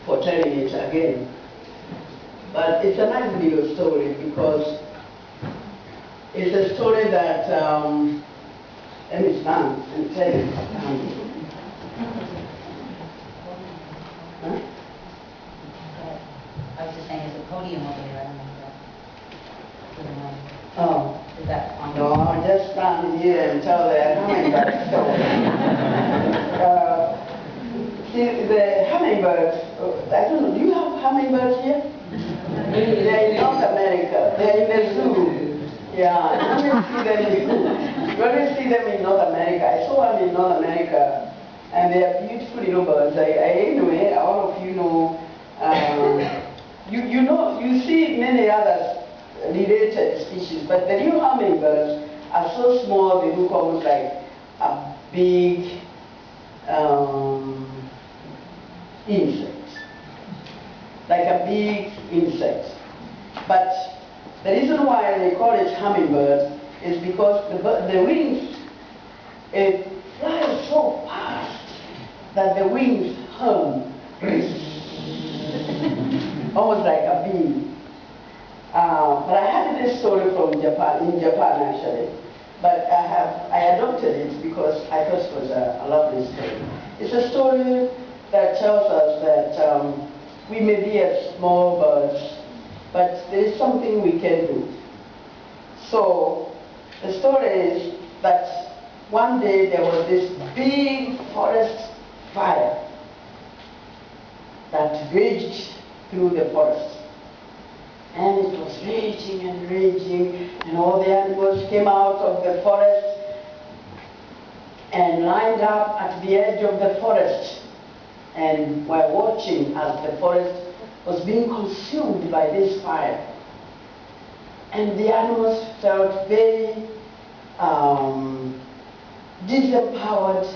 for telling it again. But it's a nice little story because it's a story that, let me stand and tell you. Huh? I was just saying, there's a podium over there. I don't know if Oh. is that on? No, just stand here and tell the hummingbird story. See, the hummingbird, I don't know, do you have hummingbirds here? They're in North America. They're in the zoo. Yeah, you only see them in zoo. You only see them in North America. I saw one in North America, and they are beautiful little birds. Anyway, all of you know, you see many other related species, but the real hummingbirds are so small they look almost like a big insect, like a big insect. But the reason why they call it hummingbird is because the wings, it flies so fast that the wings hum, almost like a bee. But I had this story from Japan, in Japan actually. But I adopted it because I thought it was a lovely story. It's a story that tells us that we may be as small birds, but there is something we can do. So the story is that one day there was this big forest fire that raged through the forest. And it was raging and raging, and all the animals came out of the forest and lined up at the edge of the forest and were watching as the forest was being consumed by this fire. And the animals felt very disempowered.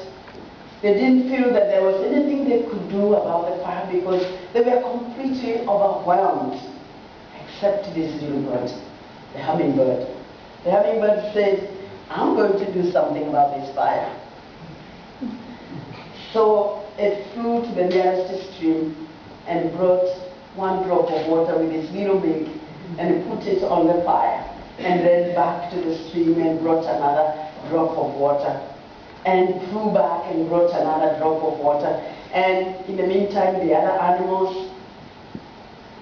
They didn't feel that there was anything they could do about the fire because they were completely overwhelmed. Except this little bird, the hummingbird. The hummingbird said, I'm going to do something about this fire. So it flew to the nearest stream and brought one drop of water with its little beak and put it on the fire, and then back to the stream and brought another drop of water, and flew back and brought another drop of water. And in the meantime, the other animals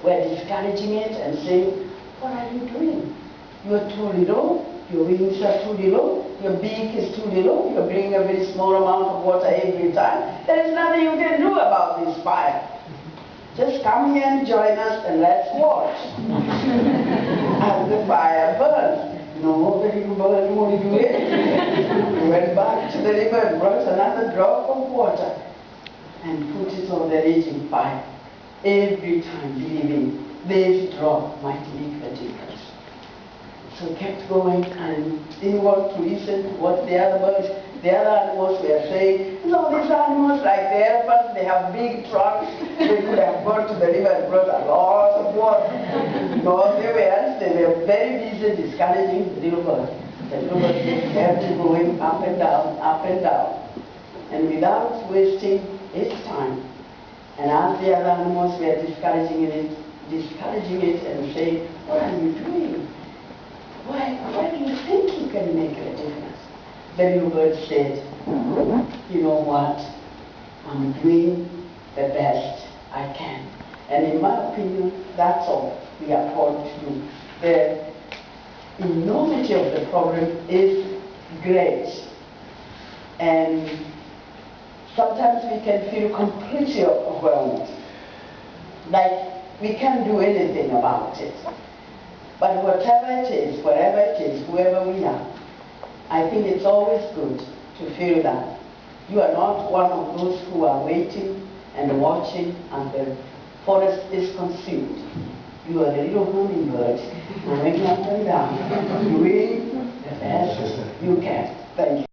were discouraging it and saying, what are you doing? You are too little, your wings are too little, your beak is too little, you're bringing a very small amount of water every time. There is nothing you can do about this fire. Just come here and join us and let's watch as the fire burns. No, the little bird won't do it. He went back to the river and brought another drop of water and put it on the raging fire. Every time, believing this drop might make the difference. So he kept going and didn't want to listen to what the other birds, the other animals were saying. No, these animals, like the elephants, they have big trunks. They could have gone to the river and brought a lot of water. No, they were very busy discouraging the little bird. The little bird kept going up and down, up and down. And without wasting its time, and as the other animals were discouraging it and saying, what are you doing? Why do you think you can make a difference? The little bird said, you know what? I'm doing the best I can. And in my opinion, that's all we are called to do. The enormity of the problem is great. And sometimes we can feel completely overwhelmed, like we can't do anything about it. But whatever it is, wherever it is, whoever we are, I think it's always good to feel that you are not one of those who are waiting and watching as the forest is consumed. You are the little hummingbird going up and down, doing the best you can. Thank you.